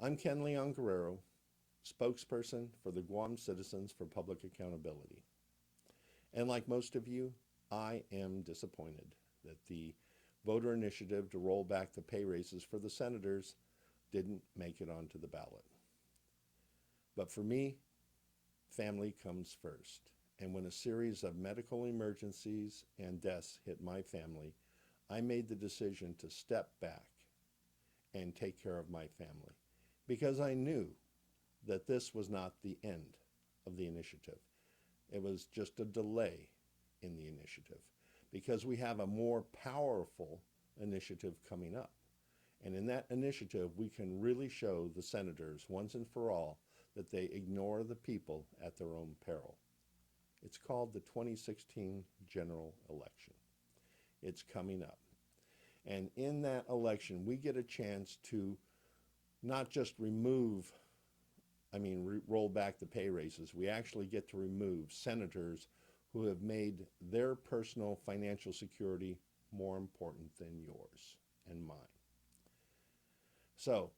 I'm Ken Leon-Guerrero, spokesperson for the Guam Citizens for Public Accountability. And like most of you, I am disappointed that the voter initiative to roll back the pay raises for the senators didn't make it onto the ballot. But for me, family comes first. And when a series of medical emergencies and deaths hit my family, I made the decision to step back and take care of my family because I knew that this was not the end of the initiative. It was just a delay in the initiative because we have a more powerful initiative coming up. And in that initiative, we can really show the senators once and for all that they ignore the people at their own peril. It's called the 2016 general election. It's coming up. And in that election, we get a chance to not just roll back the pay raises. We actually get to remove senators who have made their personal financial security more important than yours and mine. So,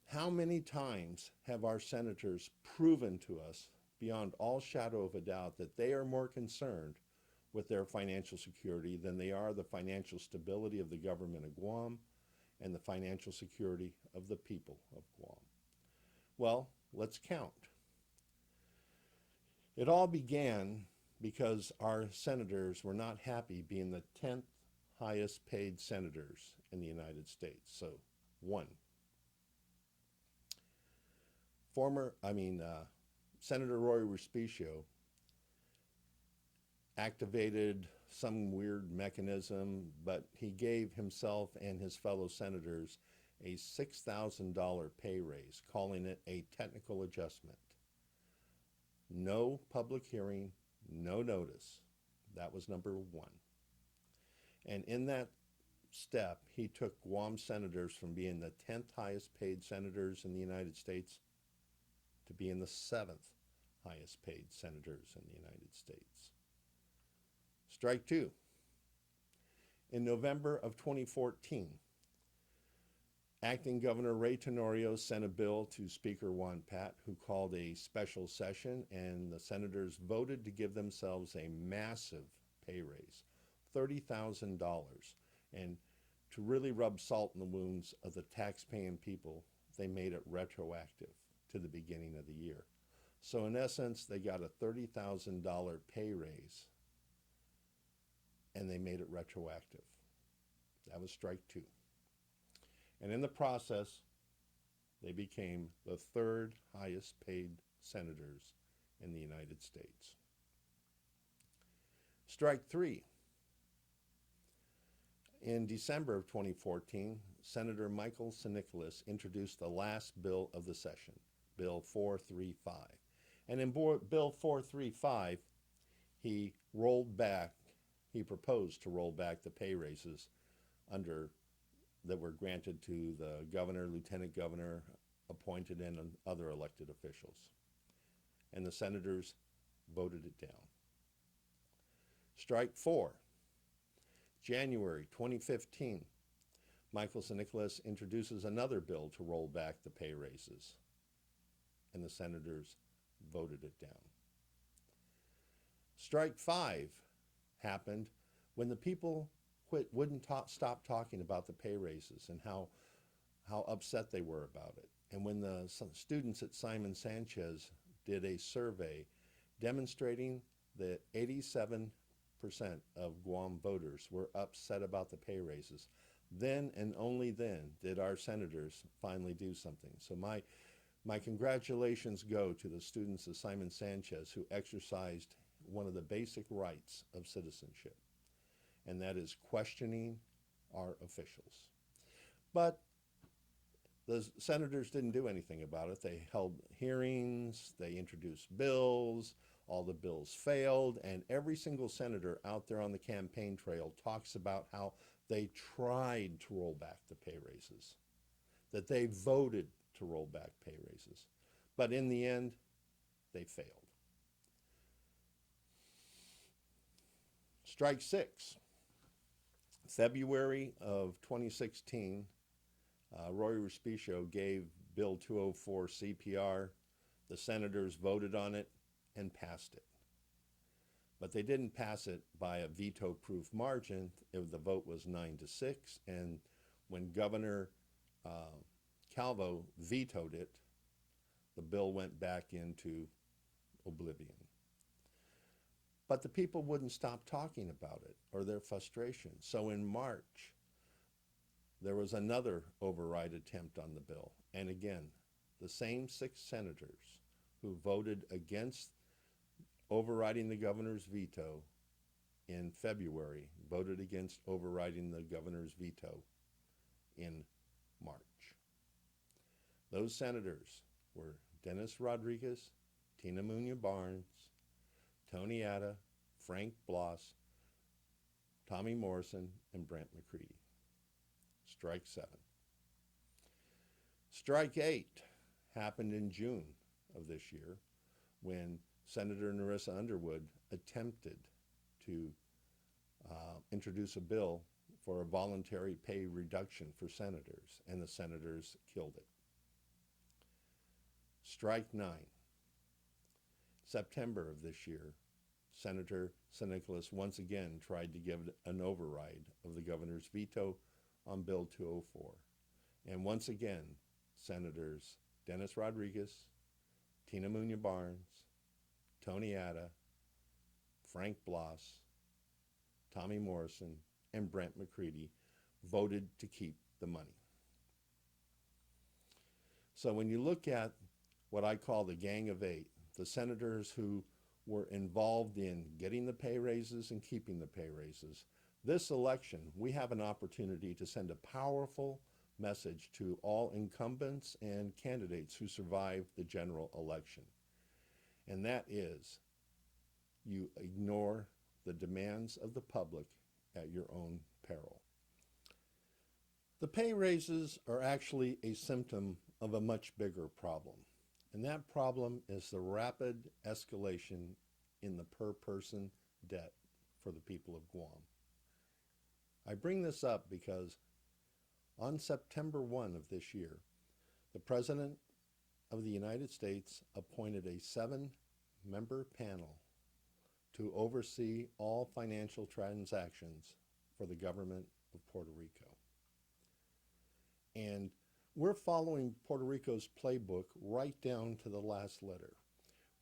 how many times have our senators proven to us beyond all shadow of a doubt that they are more concerned with their financial security than they are the financial stability of the government of Guam and the financial security of the people of Guam? Well, let's count. It all began because our senators were not happy being the 10th highest paid senators in the United States. So, one. Senator Roy Respicio activated some weird mechanism, but he gave himself and his fellow senators a $6,000 pay raise, calling it a technical adjustment. No public hearing, no notice. That was number one. And in that step, he took Guam senators from being the 10th highest paid senators in the United States to being the 7th highest paid senators in the United States. Strike two. In November of 2014, Acting Governor Ray Tenorio sent a bill to Speaker Juan Pat, who called a special session, and the senators voted to give themselves a massive pay raise, $30,000. And to really rub salt in the wounds of the tax-paying people, they made it retroactive to the beginning of the year. So in essence, they got a $30,000 pay raise, and they made it retroactive. That was strike two. And in the process, they became the third highest paid senators in the United States. Strike three. In December of 2014, Senator Michael Sinicolas introduced the last bill of the session, Bill 435. And in Bill 435, he proposed to roll back the pay raises that were granted to the governor, lieutenant governor, appointed, and other elected officials. And the senators voted it down. Strike four. January 2015, Michael Sinicolas introduces another bill to roll back the pay raises, and the senators voted it down. Strike five happened when the people wouldn't stop talking about the pay raises and how upset they were about it. And when the students at Simon Sanchez did a survey demonstrating that 87% of Guam voters were upset about the pay raises, then and only then did our senators finally do something. So my congratulations go to the students of Simon Sanchez who exercised one of the basic rights of citizenship, and that is questioning our officials. But the senators didn't do anything about it. They held hearings, they introduced bills, all the bills failed, and every single senator out there on the campaign trail talks about how they tried to roll back the pay raises, that they voted to roll back pay raises. But in the end, they failed. Strike six. February of 2016, Roy Respicio gave Bill 204 CPR. The senators voted on it and passed it. But they didn't pass it by a veto-proof margin. The vote was 9-6, and when Governor Calvo vetoed it, the bill went back into oblivion. But the people wouldn't stop talking about it or their frustration. So in March, there was another override attempt on the bill. And again, the same 6 senators who voted against overriding the governor's veto in February voted against overriding the governor's veto in March. Those senators were Dennis Rodriguez, Tina Munoz Barnes, Tony Atta, Frank Bloss, Tommy Morrison, and Brent McCready. Strike 7. Strike 8 happened in June of this year when Senator Narissa Underwood attempted to introduce a bill for a voluntary pay reduction for senators, and the senators killed it. Strike 9. September of this year, Senator St. Nicholas once again tried to give an override of the governor's veto on Bill 204. And once again, Senators Dennis Rodriguez, Tina Munoz Barnes, Tony Atta, Frank Bloss, Tommy Morrison, and Brent McCready voted to keep the money. So when you look at what I call the Gang of 8, the senators who were involved in getting the pay raises and keeping the pay raises, this election, we have an opportunity to send a powerful message to all incumbents and candidates who survived the general election. And that is, you ignore the demands of the public at your own peril. The pay raises are actually a symptom of a much bigger problem. And that problem is the rapid escalation in the per-person debt for the people of Guam. I bring this up because on September 1 of this year, the President of the United States appointed a 7-member panel to oversee all financial transactions for the government of Puerto Rico. And we're following Puerto Rico's playbook right down to the last letter.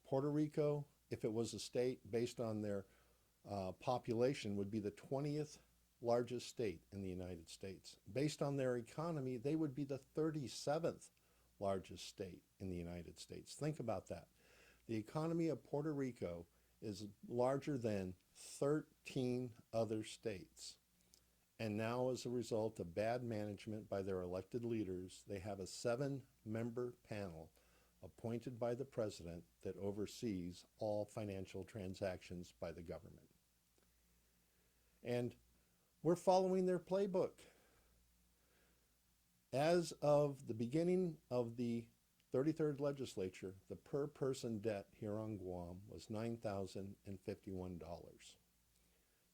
Puerto Rico, if it was a state based on their population, would be the 20th largest state in the United States. Based on their economy, they would be the 37th largest state in the United States. Think about that. The economy of Puerto Rico is larger than 13 other states. And now, as a result of bad management by their elected leaders, they have a 7-member panel appointed by the president that oversees all financial transactions by the government. And we're following their playbook. As of the beginning of the 33rd legislature, the per-person debt here on Guam was $9,051.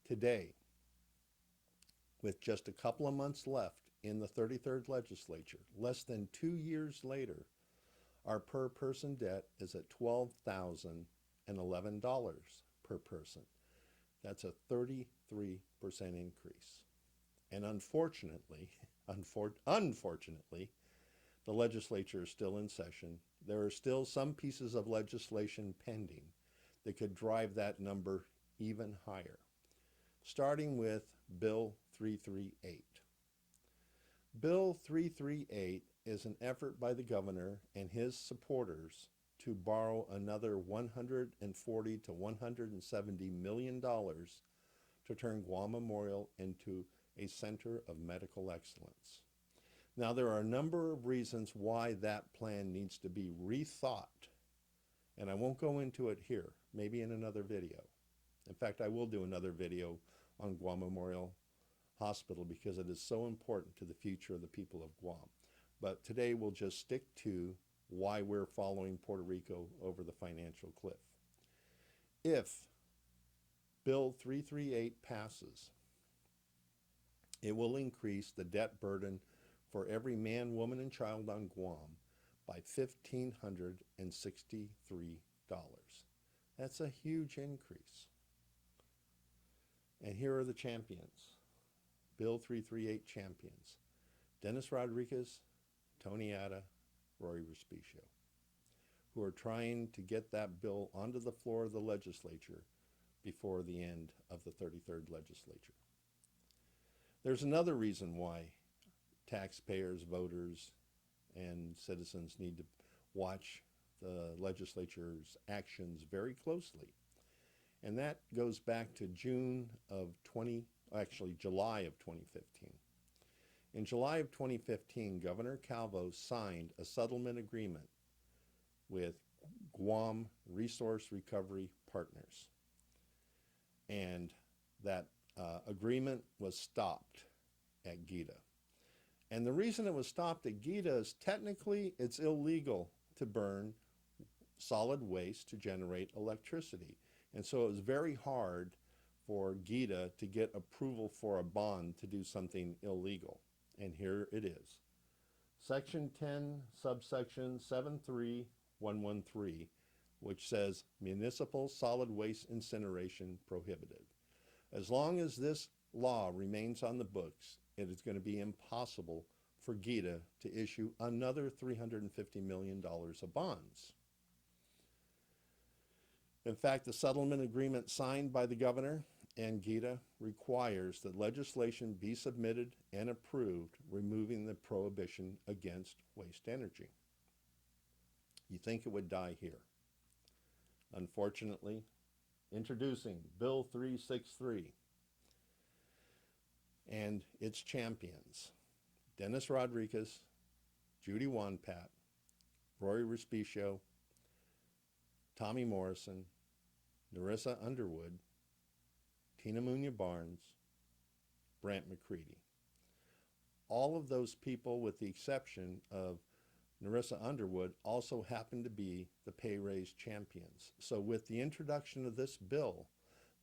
Today, with just a couple of months left in the 33rd legislature, less than 2 years later, our per-person debt is at $12,011 per person. That's a 33% increase. And unfortunately, the legislature is still in session. There are still some pieces of legislation pending that could drive that number even higher, starting with Bill 338. Bill 338 is an effort by the governor and his supporters to borrow another $140 to $170 million to turn Guam Memorial into a center of medical excellence. Now, there are a number of reasons why that plan needs to be rethought, and I won't go into it here, maybe in another video. In fact, I will do another video on Guam Memorial Hospital because it is so important to the future of the people of Guam. But today we'll just stick to why we're following Puerto Rico over the financial cliff. If Bill 338 passes, it will increase the debt burden for every man, woman, and child on Guam by $1,563. That's a huge increase. And here are the champions. Bill 338 champions. Dennis Rodriguez, Tony Atta, Rory Respicio, who are trying to get that bill onto the floor of the legislature before the end of the 33rd legislature. There's another reason why taxpayers, voters, and citizens need to watch the legislature's actions very closely. And that goes back to July of 2015. In July of 2015, Governor Calvo signed a settlement agreement with Guam Resource Recovery Partners. And that agreement was stopped at Gita. And the reason it was stopped at Gita is technically it's illegal to burn solid waste to generate electricity. And so it was very hard for Gita to get approval for a bond to do something illegal. And here it is. Section 10, subsection 73113, which says municipal solid waste incineration prohibited. As long as this law remains on the books, it is going to be impossible for Gita to issue another $350 million of bonds. In fact, the settlement agreement signed by the governor and Gita requires that legislation be submitted and approved removing the prohibition against waste energy. You think it would die here. Unfortunately, introducing Bill 363 and its champions, Dennis Rodriguez, Judy Wanpat, Rory Respicio, Tommy Morrison, Narissa Underwood, Tina Munoz Barnes, Brant McCready. All of those people, with the exception of Narissa Underwood, also happen to be the pay raise champions. So with the introduction of this bill,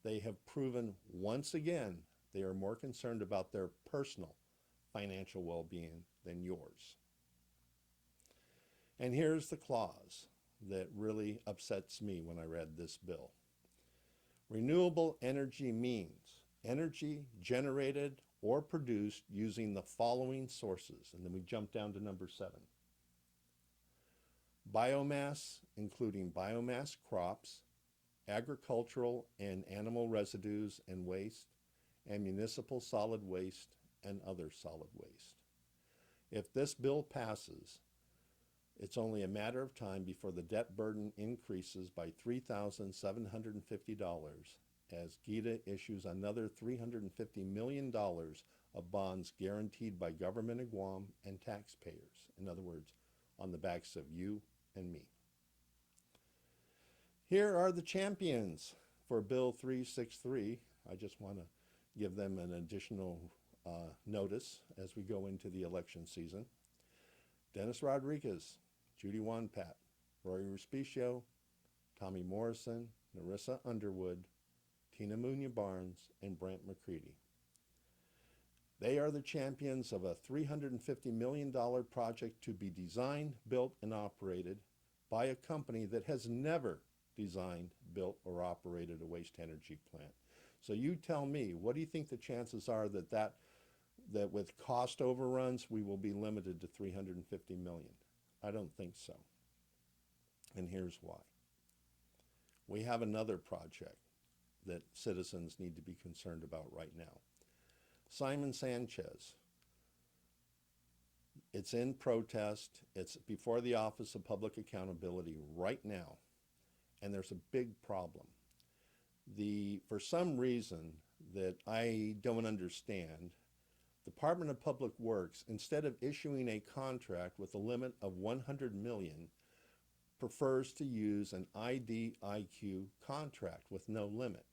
they have proven once again they are more concerned about their personal financial well-being than yours. And here's the clause that really upsets me when I read this bill. Renewable energy means energy generated or produced using the following sources. And then we jump down to number 7. Biomass, including biomass crops, agricultural and animal residues and waste, and municipal solid waste and other solid waste. If this bill passes, it's only a matter of time before the debt burden increases by $3,750 as Gita issues another $350 million of bonds guaranteed by government of Guam and taxpayers. In other words, on the backs of you and me. Here are the champions for Bill 363. I just want to give them an additional notice as we go into the election season. Dennis Rodriguez, Judy Wanpat, Rory Respicio, Tommy Morrison, Narissa Underwood, Tina Munoz Barnes, and Brant McCready. They are the champions of a $350 million project to be designed, built, and operated by a company that has never designed, built, or operated a waste energy plant. So you tell me, what do you think the chances are that with cost overruns, we will be limited to $350 million? I don't think so. And here's why. We have another project that citizens need to be concerned about right now. Simon Sanchez. It's in protest. It's before the Office of Public Accountability right now. And there's a big problem. For some reason that I don't understand, Department of Public Works, instead of issuing a contract with a limit of $100 million, prefers to use an IDIQ contract with no limit.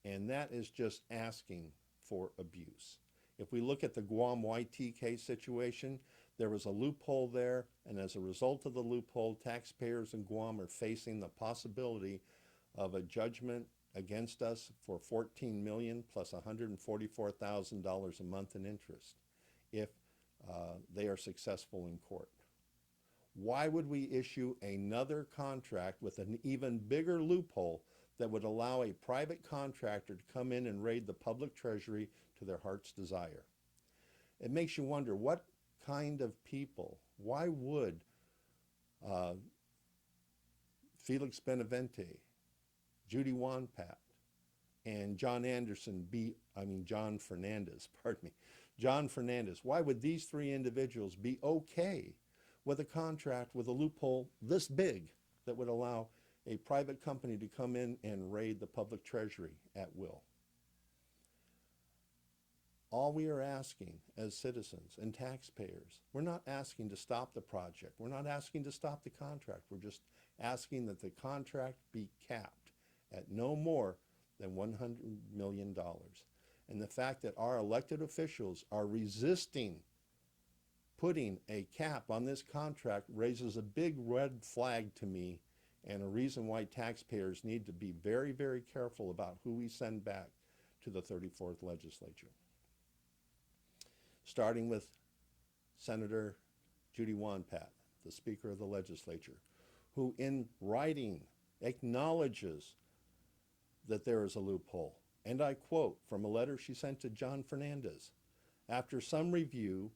And that is just asking for abuse. If we look at the Guam YTK situation, there was a loophole there, and as a result of the loophole, taxpayers in Guam are facing the possibility of a judgment against us for $14 million plus $144,000 a month in interest. If they are successful in court. Why would we issue another contract with an even bigger loophole that would allow a private contractor to come in and raid the public treasury to their heart's desire? It makes you wonder, what kind of people, why would Felix Benavente, Judy Wanpat, and John Fernandez, why would these three individuals be okay with a contract with a loophole this big that would allow a private company to come in and raid the public treasury at will? All we are asking as citizens and taxpayers, we're not asking to stop the project. We're not asking to stop the contract. We're just asking that the contract be capped at no more than $100 million. And the fact that our elected officials are resisting putting a cap on this contract raises a big red flag to me, and a reason why taxpayers need to be very, very careful about who we send back to the 34th legislature. Starting with Senator Judy Wanpat, the Speaker of the Legislature, who in writing acknowledges that there is a loophole. And I quote from a letter she sent to John Fernandez. After some review,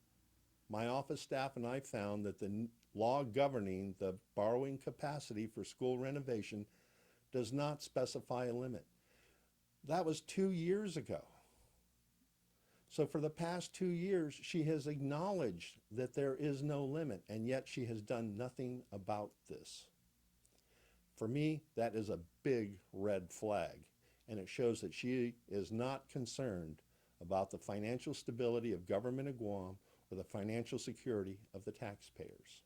my office staff and I found that the law governing the borrowing capacity for school renovation does not specify a limit. That was 2 years ago. So for the past 2 years, she has acknowledged that there is no limit, and yet she has done nothing about this. For me, that is a big red flag, and it shows that she is not concerned about the financial stability of government of Guam or the financial security of the taxpayers.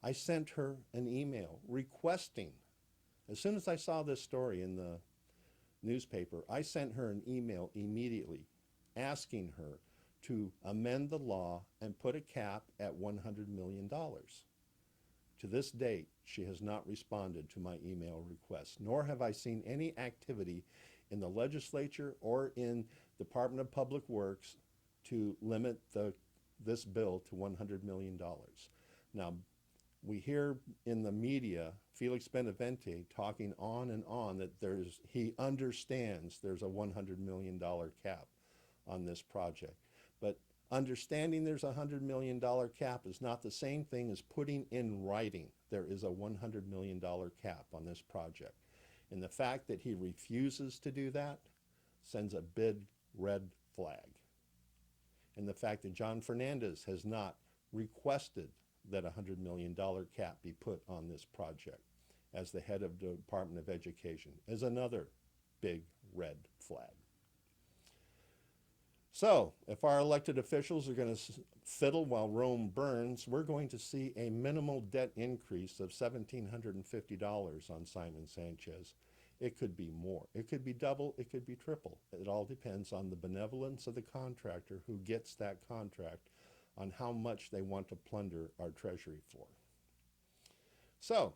I sent her an email requesting, as soon as I saw this story in the newspaper, I sent her an email immediately asking her to amend the law and put a cap at $100 million. To this date, she has not responded to my email request, nor have I seen any activity in the legislature or in Department of Public Works to limit this bill to $100 million. Now, we hear in the media Felix Benavente talking on and on that he understands there's a $100 million cap on this project. But understanding there's a $100 million cap is not the same thing as putting in writing there is a $100 million cap on this project. And the fact that he refuses to do that sends a big red flag. And the fact that John Fernandez has not requested that a $100 million cap be put on this project as the head of the Department of Education is another big red flag. So, if our elected officials are going to fiddle while Rome burns, we're going to see a minimal debt increase of $1,750 on Simon Sanchez. It could be more. It could be double. It could be triple. It all depends on the benevolence of the contractor who gets that contract, on how much they want to plunder our treasury for. So,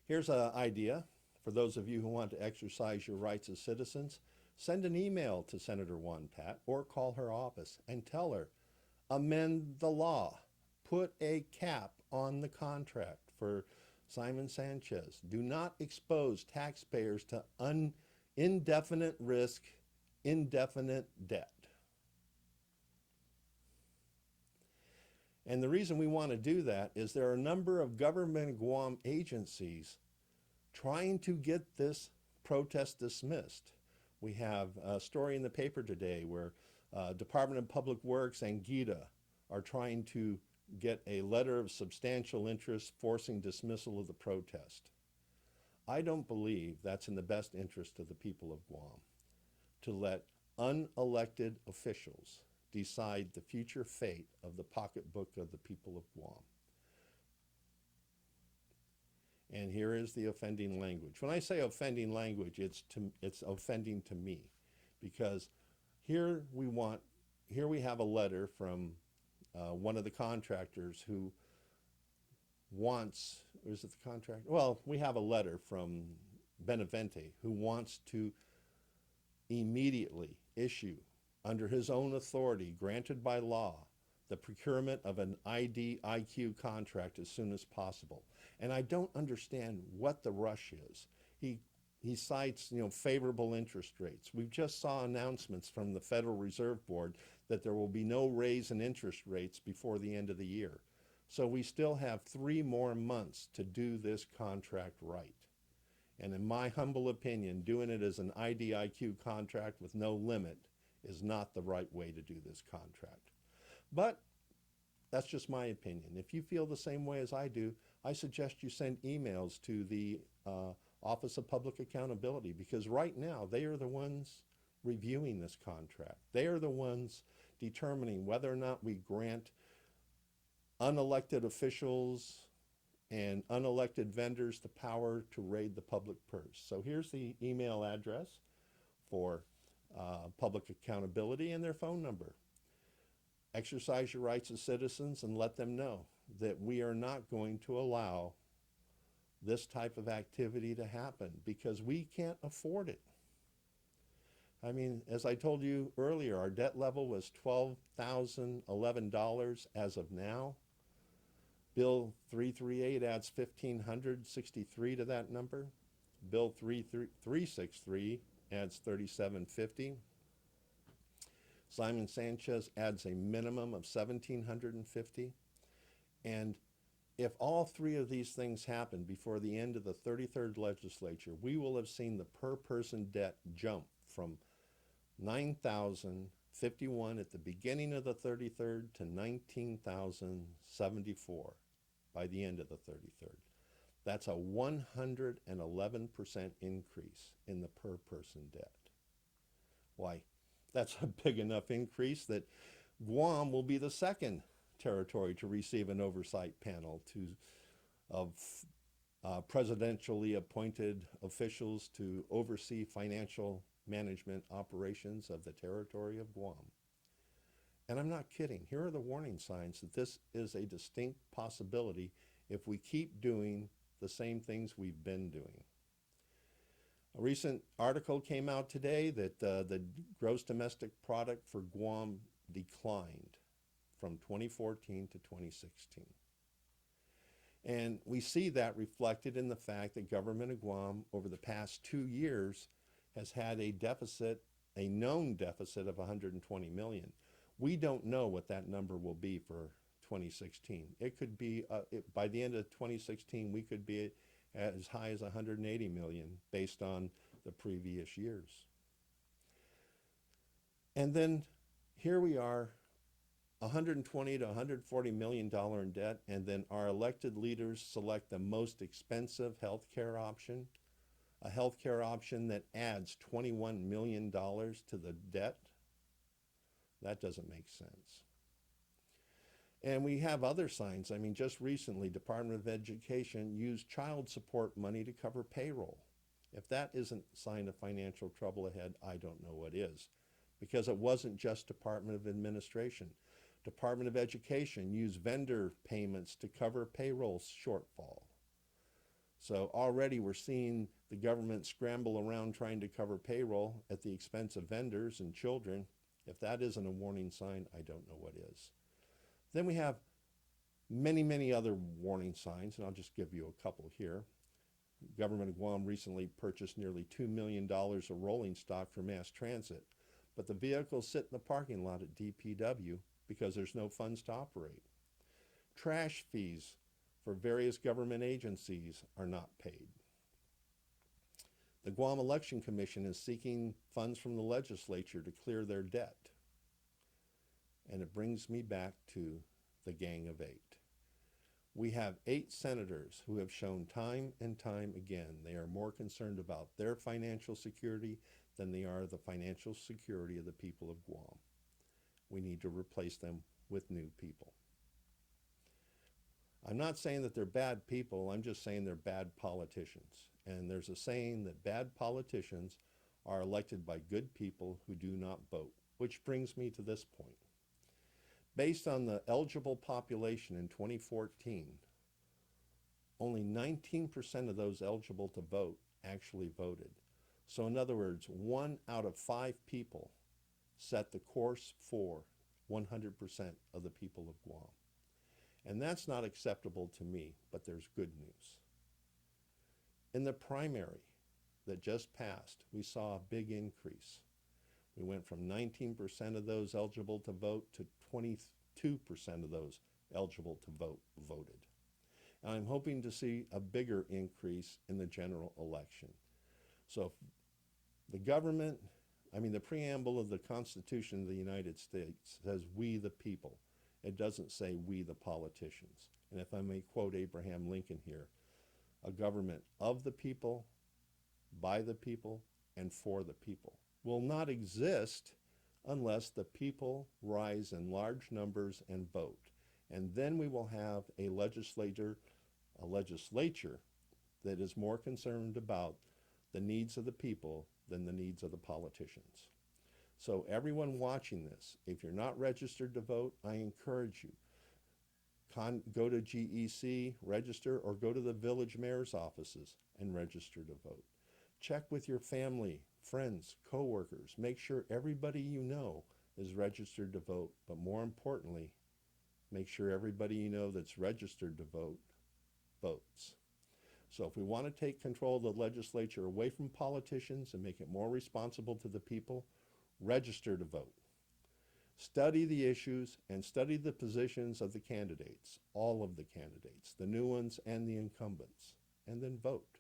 here's an idea for those of you who want to exercise your rights as citizens. Send an email to Senator Wanpat or call her office and tell her, amend the law. Put a cap on the contract for Simon Sanchez. Do not expose taxpayers to indefinite risk, indefinite debt. And the reason we want to do that is there are a number of government Guam agencies trying to get this protest dismissed. We have a story in the paper today where Department of Public Works and GITA are trying to get a letter of substantial interest forcing dismissal of the protest. I don't believe that's in the best interest of the people of Guam, to let unelected officials decide the future fate of the pocketbook of the people of Guam. And here is the offending language. When I say offending language, it's offending to me, because here we have a letter from one of the contractors who wants, or is it the contractor? Well, we have a letter from Benavente who wants to immediately issue under his own authority granted by law, the procurement of an IDIQ contract as soon as possible. And I don't understand what the rush is. He cites, favorable interest rates. We just saw announcements from the Federal Reserve Board that there will be no raise in interest rates before the end of the year. So we still have 3 more months to do this contract right. And in my humble opinion, doing it as an IDIQ contract with no limit is not the right way to do this contract. But that's just my opinion. If you feel the same way as I do, I suggest you send emails to the Office of Public Accountability, because right now they are the ones reviewing this contract. They are the ones determining whether or not we grant unelected officials and unelected vendors the power to raid the public purse. So here's the email address for public accountability and their phone number. Exercise your rights as citizens and let them know that we are not going to allow this type of activity to happen, because we can't afford it. I mean, as I told you earlier, our debt level was $12,011 as of now. Bill 338 adds $1,563 to that number. Bill 363 adds $3,750. Simon Sanchez adds a minimum of $1,750. And if all 3 of these things happen before the end of the 33rd legislature, we will have seen the per person debt jump from $9,051 at the beginning of the 33rd to $19,074 by the end of the 33rd. That's a 111% increase in the per person debt. Why, that's a big enough increase that Guam will be the second territory to receive an oversight panel of presidentially appointed officials to oversee financial management operations of the territory of Guam. And I'm not kidding. Here are the warning signs that this is a distinct possibility if we keep doing the same things we've been doing. A recent article came out today that the gross domestic product for Guam declined from 2014 to 2016. And we see that reflected in the fact that government of Guam over the past 2 years has had a deficit, a known deficit of 120 million. We don't know what that number will be for 2016. It could be, by the end of 2016, we could be as high as 180 million based on the previous years. And then here we are, $120 to $140 million in debt, and then our elected leaders select the most expensive health care option, a health care option that adds $21 million to the debt. That doesn't make sense. And we have other signs. I mean, just recently, Department of Education used child support money to cover payroll. If that isn't a sign of financial trouble ahead, I don't know what is. Because it wasn't just Department of Administration. Department of Education used vendor payments to cover payroll shortfall. So already we're seeing the government scramble around trying to cover payroll at the expense of vendors and children. If that isn't a warning sign, I don't know what is. Then we have many, many other warning signs, and I'll just give you a couple here. Government of Guam recently purchased nearly $2 million of rolling stock for mass transit, but the vehicles sit in the parking lot at DPW because there's no funds to operate. Trash fees for various government agencies are not paid. The Guam Election Commission is seeking funds from the legislature to clear their debt. And it brings me back to the Gang of 8. We have 8 senators who have shown time and time again they are more concerned about their financial security than they are the financial security of the people of Guam. We need to replace them with new people. I'm not saying that they're bad people, I'm just saying they're bad politicians. And there's a saying that bad politicians are elected by good people who do not vote, which brings me to this point. Based on the eligible population in 2014, only 19% of those eligible to vote actually voted. So in other words, 1 out of 5 people set the course for 100% of the people of Guam. And that's not acceptable to me, but there's good news. In the primary that just passed, we saw a big increase. We went from 19% of those eligible to vote to 22% of those eligible to vote voted. And I'm hoping to see a bigger increase in the general election. So the government, the preamble of the Constitution of the United States says we the people. It doesn't say we the politicians. And if I may quote Abraham Lincoln here, a government of the people, by the people, and for the people will not exist unless the people rise in large numbers and vote. And then we will have a legislature that is more concerned about the needs of the people than the needs of the politicians. So everyone watching this, if you're not registered to vote, I encourage you, go to GEC, register, or go to the village mayor's offices and register to vote. Check with your family, friends, co-workers. Make sure everybody you know is registered to vote, but more importantly, make sure everybody you know that's registered to vote votes. So if we want to take control of the legislature away from politicians and make it more responsible to the people, register to vote. Study the issues and study the positions of the candidates, all of the candidates, the new ones and the incumbents, and then vote.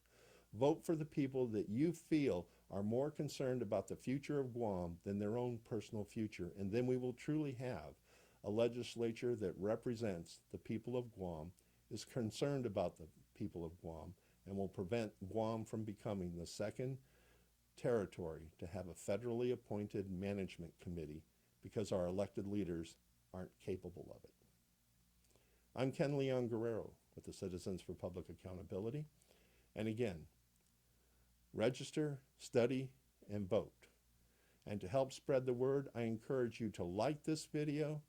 Vote for the people that you feel are more concerned about the future of Guam than their own personal future, and then we will truly have a legislature that represents the people of Guam, is concerned about the people of Guam, and will prevent Guam from becoming the second territory to have a federally appointed management committee because our elected leaders aren't capable of it. I'm Ken Leon-Guerrero with the Citizens for Public Accountability. And again, register, study, and vote. And to help spread the word, I encourage you to like this video,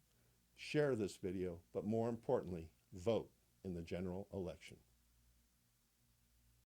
share this video, but more importantly, vote in the general election.